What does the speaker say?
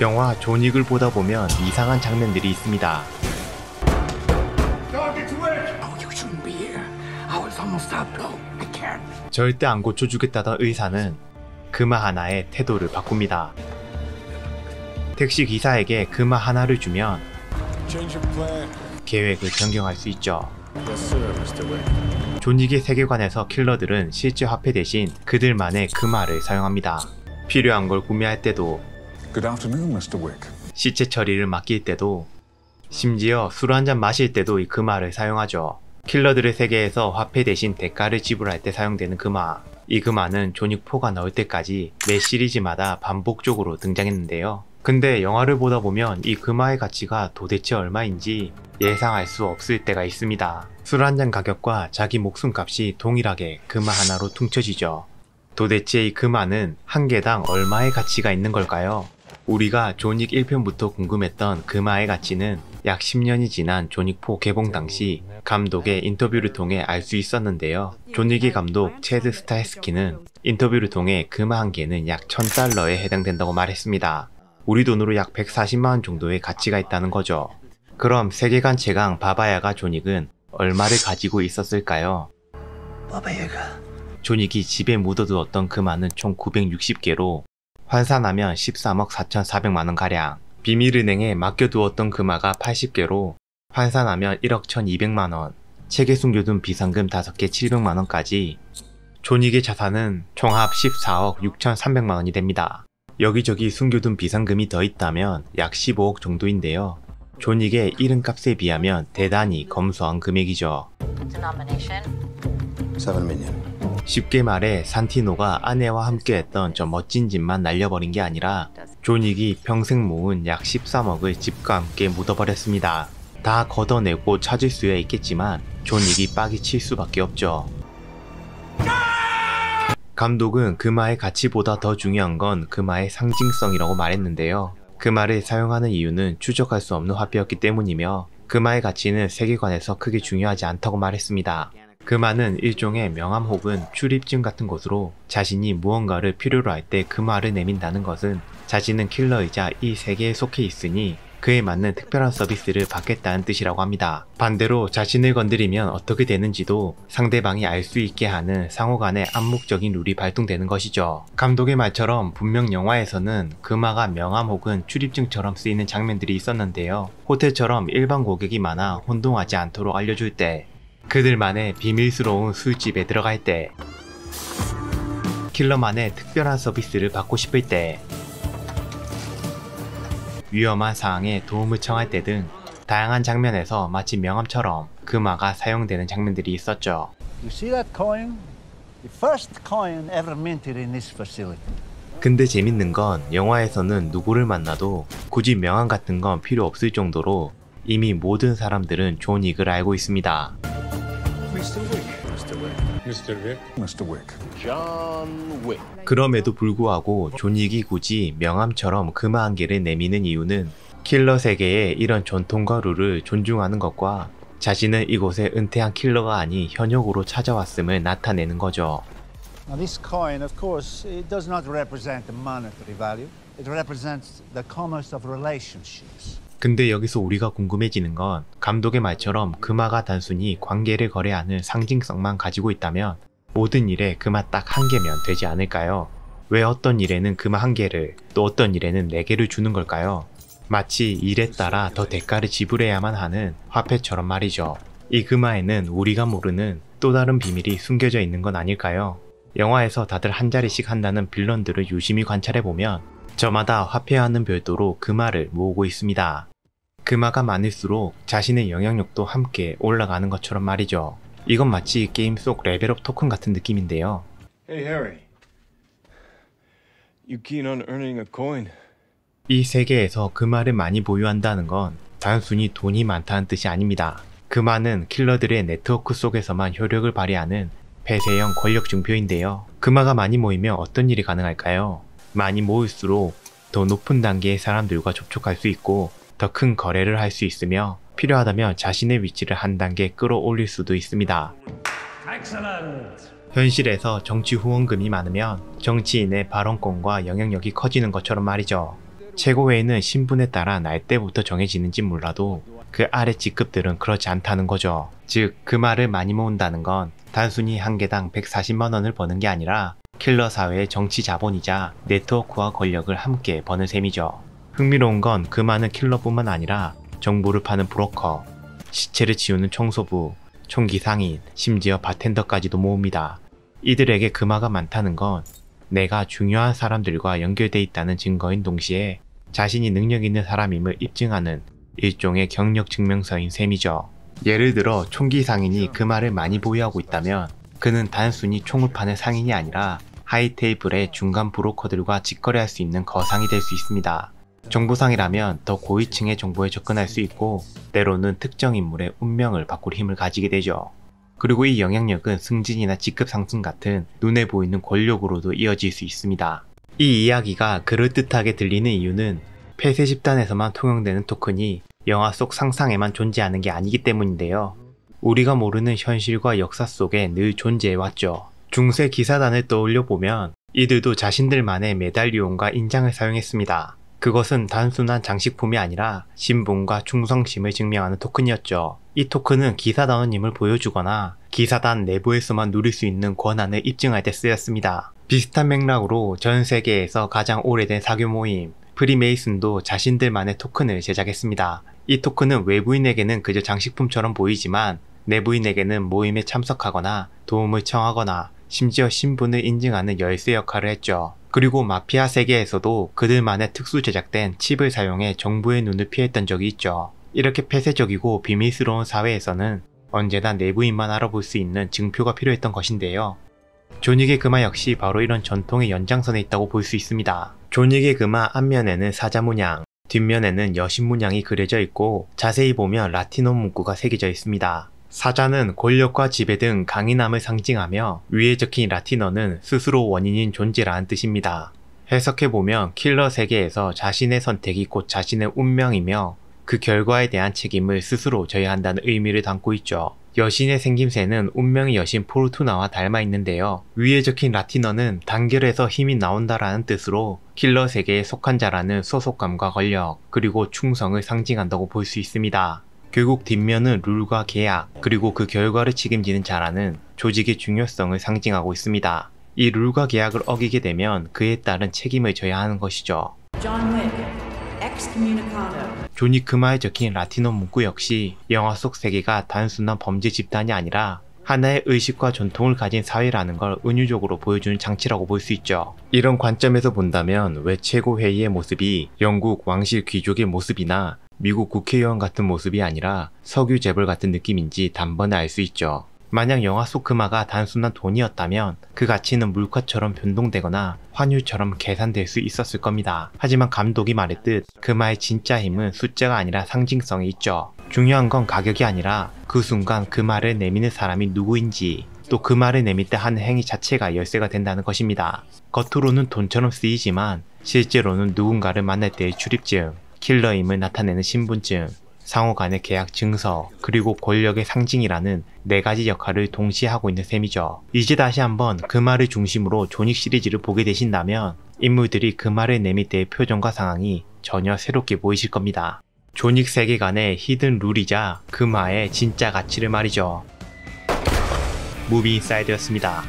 영화 존윅을 보다 보면 이상한 장면들이 있습니다. 절대 안 고쳐주겠다던 의사는 금화 하나에 태도를 바꿉니다. 택시 기사에게 금화 하나를 주면 계획을 변경할 수 있죠. 존윅의 세계관에서 킬러들은 실제 화폐 대신 그들만의 금화를 사용합니다. 필요한 걸 구매할 때도, 시체 처리를 맡길 때도, 심지어 술 한잔 마실 때도 이 금화를 사용하죠. 킬러들의 세계에서 화폐 대신 대가를 지불할 때 사용되는 금화. 이 금화는 존윅4가 나올 때까지 매 시리즈마다 반복적으로 등장했는데요. 근데 영화를 보다 보면 이 금화의 가치가 도대체 얼마인지 예상할 수 없을 때가 있습니다. 술 한잔 가격과 자기 목숨 값이 동일하게 금화 하나로 퉁쳐지죠. 도대체 이 금화는 한 개당 얼마의 가치가 있는 걸까요? 우리가 존윅 1편부터 궁금했던 금화의 가치는 약 10년이 지난 존윅4 개봉 당시 감독의 인터뷰를 통해 알 수 있었는데요. 존윅의 감독 체드 스타헤스키는 인터뷰를 통해 금화 한 개는 약 1000달러에 해당된다고 말했습니다. 우리 돈으로 약 140만원 정도의 가치가 있다는 거죠. 그럼 세계관 최강 바바야가 존윅은 얼마를 가지고 있었을까요? 바바야가 존윅이 집에 묻어두었던 금화는 총 960개로 환산하면 13억 4,400만원 가량, 비밀은행에 맡겨두었던 금화가 80개로 환산하면 1억 1,200만원, 책에 숨겨둔 비상금 5개 700만원까지 존윅의 자산은 총합 14억 6,300만원이 됩니다. 여기저기 숨겨둔 비상금이 더 있다면 약 15억 정도인데요. 존윅의 이름값에 비하면 대단히 검소한 금액이죠. 쉽게 말해 산티노가 아내와 함께했던 저 멋진 집만 날려버린 게 아니라 존윅이 평생 모은 약 13억을 집과 함께 묻어버렸습니다. 다 걷어내고 찾을 수야 있겠지만 존윅이 빡이 칠 수밖에 없죠. 감독은 금화의 가치보다 더 중요한 건 금화의 상징성이라고 말했는데요. 금화를 사용하는 이유는 추적할 수 없는 화폐였기 때문이며 금화의 가치는 세계관에서 크게 중요하지 않다고 말했습니다. 금화는 일종의 명함 혹은 출입증 같은 것으로 자신이 무언가를 필요로 할 때 금화를 내민다는 것은 자신은 킬러이자 이 세계에 속해 있으니 그에 맞는 특별한 서비스를 받겠다는 뜻이라고 합니다. 반대로 자신을 건드리면 어떻게 되는지도 상대방이 알 수 있게 하는 상호 간의 암묵적인 룰이 발동되는 것이죠. 감독의 말처럼 분명 영화에서는 금화가 명함 혹은 출입증처럼 쓰이는 장면들이 있었는데요. 호텔처럼 일반 고객이 많아 혼동하지 않도록 알려줄 때, 그들만의 비밀스러운 술집에 들어갈 때, 킬러만의 특별한 서비스를 받고 싶을 때, 위험한 상황에 도움을 청할 때 등 다양한 장면에서 마치 명함처럼 금화가 사용되는 장면들이 있었죠. 근데 재밌는 건 영화에서는 누구를 만나도 굳이 명함 같은 건 필요 없을 정도로 이미 모든 사람들은 존윅을 알고 있습니다. 그럼에도 불구하고 존윅이 굳이 명함처럼 금화 한 개를 내미는 이유는 킬러 세계의 이런 전통과 룰을 존중하는 것과 자신은 이곳에 은퇴한 킬러가 아닌 현역으로 찾아왔음을 나타내는 거죠. Now this coin, of course, it does not represent the monetary value. It represents the commerce of relationships. 근데 여기서 우리가 궁금해지는 건 감독의 말처럼 금화가 단순히 관계를 거래하는 상징성만 가지고 있다면 모든 일에 금화 딱 한 개면 되지 않을까요? 왜 어떤 일에는 금화 한 개를 또 어떤 일에는 4개를 주는 걸까요? 마치 일에 따라 더 대가를 지불해야만 하는 화폐처럼 말이죠. 이 금화에는 우리가 모르는 또 다른 비밀이 숨겨져 있는 건 아닐까요? 영화에서 다들 한 자리씩 한다는 빌런들을 유심히 관찰해보면 저마다 화폐와는 별도로 금화를 모으고 있습니다. 금화가 많을수록 자신의 영향력도 함께 올라가는 것처럼 말이죠. 이건 마치 게임 속 레벨업 토큰 같은 느낌인데요. Hey Harry, you keen on earning a coin? 이 세계에서 금화를 많이 보유한다는 건 단순히 돈이 많다는 뜻이 아닙니다. 금화는 킬러들의 네트워크 속에서만 효력을 발휘하는 폐쇄형 권력 증표인데요. 금화가 많이 모이면 어떤 일이 가능할까요? 많이 모일수록 더 높은 단계의 사람들과 접촉할 수 있고 더 큰 거래를 할 수 있으며 필요하다면 자신의 위치를 한 단계 끌어올릴 수도 있습니다. 현실에서 정치 후원금이 많으면 정치인의 발언권과 영향력이 커지는 것처럼 말이죠. 최고회의는 신분에 따라 날때부터 정해지는지 몰라도 그 아래 직급들은 그렇지 않다는 거죠. 즉, 그 말을 많이 모은다는 건 단순히 한 개당 140만 원을 버는 게 아니라 킬러 사회의 정치 자본이자 네트워크와 권력을 함께 버는 셈이죠. 흥미로운 건 그 많은 킬러뿐만 아니라 정보를 파는 브로커, 시체를 치우는 청소부, 총기 상인, 심지어 바텐더까지도 모읍니다. 이들에게 금화가 많다는 건 내가 중요한 사람들과 연결돼 있다는 증거인 동시에 자신이 능력 있는 사람임을 입증하는 일종의 경력 증명서인 셈이죠. 예를 들어 총기 상인이 금화를 많이 보유하고 있다면 그는 단순히 총을 파는 상인이 아니라 하이테이블의 중간 브로커들과 직거래할 수 있는 거상이 될 수 있습니다. 정보상이라면 더 고위층의 정보에 접근할 수 있고 때로는 특정 인물의 운명을 바꿀 힘을 가지게 되죠. 그리고 이 영향력은 승진이나 직급 상승 같은 눈에 보이는 권력으로도 이어질 수 있습니다. 이 이야기가 그럴듯하게 들리는 이유는 폐쇄 집단에서만 통용되는 토큰이 영화 속 상상에만 존재하는 게 아니기 때문인데요. 우리가 모르는 현실과 역사 속에 늘 존재해왔죠. 중세 기사단을 떠올려보면 이들도 자신들만의 메달리온과 인장을 사용했습니다. 그것은 단순한 장식품이 아니라 신분과 충성심을 증명하는 토큰이었죠. 이 토큰은 기사단원임을 보여주거나 기사단 내부에서만 누릴 수 있는 권한을 입증할 때 쓰였습니다. 비슷한 맥락으로 전 세계에서 가장 오래된 사교 모임 프리메이슨도 자신들만의 토큰을 제작했습니다. 이 토큰은 외부인에게는 그저 장식품처럼 보이지만 내부인에게는 모임에 참석하거나 도움을 청하거나 심지어 신분을 인증하는 열쇠 역할을 했죠. 그리고 마피아 세계에서도 그들만의 특수 제작된 칩을 사용해 정부의 눈을 피했던 적이 있죠. 이렇게 폐쇄적이고 비밀스러운 사회에서는 언제나 내부인만 알아볼 수 있는 증표가 필요했던 것인데요. 존윅의 금화 역시 바로 이런 전통의 연장선에 있다고 볼 수 있습니다. 존윅의 금화 앞면에는 사자 문양, 뒷면에는 여신 문양이 그려져 있고 자세히 보면 라틴어 문구가 새겨져 있습니다. 사자는 권력과 지배 등 강인함을 상징하며 위에 적힌 라틴어는 스스로 원인인 존재라는 뜻입니다. 해석해보면 킬러 세계에서 자신의 선택이 곧 자신의 운명이며 그 결과에 대한 책임을 스스로 져야 한다는 의미를 담고 있죠. 여신의 생김새는 운명의 여신 포르투나와 닮아 있는데요. 위에 적힌 라틴어는 단결해서 힘이 나온다라는 뜻으로 킬러 세계에 속한 자라는 소속감과 권력, 그리고 충성을 상징한다고 볼 수 있습니다. 결국 뒷면은 룰과 계약, 그리고 그 결과를 책임지는 자라는 조직의 중요성을 상징하고 있습니다. 이 룰과 계약을 어기게 되면 그에 따른 책임을 져야 하는 것이죠. 존윅 금화에 적힌 라틴어 문구 역시 영화 속 세계가 단순한 범죄 집단이 아니라 하나의 의식과 전통을 가진 사회라는 걸 은유적으로 보여주는 장치라고 볼 수 있죠. 이런 관점에서 본다면 왜 최고회의의 모습이 영국 왕실 귀족의 모습이나 미국 국회의원 같은 모습이 아니라 석유 재벌 같은 느낌인지 단번에 알 수 있죠. 만약 영화 속 금화가 단순한 돈이었다면 그 가치는 물가처럼 변동되거나 환율처럼 계산될 수 있었을 겁니다. 하지만 감독이 말했듯 금화의 진짜 힘은 숫자가 아니라 상징성이 있죠. 중요한 건 가격이 아니라 그 순간 그 말을 내미는 사람이 누구인지, 또 그 말을 내밀 때 하는 행위 자체가 열쇠가 된다는 것입니다. 겉으로는 돈처럼 쓰이지만 실제로는 누군가를 만날 때의 출입증, 킬러임을 나타내는 신분증, 상호 간의 계약 증서, 그리고 권력의 상징이라는 4가지 역할을 동시에 하고 있는 셈이죠. 이제 다시 한번 그 말을 중심으로 존윅 시리즈를 보게 되신다면 인물들이 그 말을 내밀 때의 표정과 상황이 전혀 새롭게 보이실 겁니다. 존윅 세계관의 히든 룰이자 금화의 진짜 가치를 말이죠. 무비 인사이드였습니다.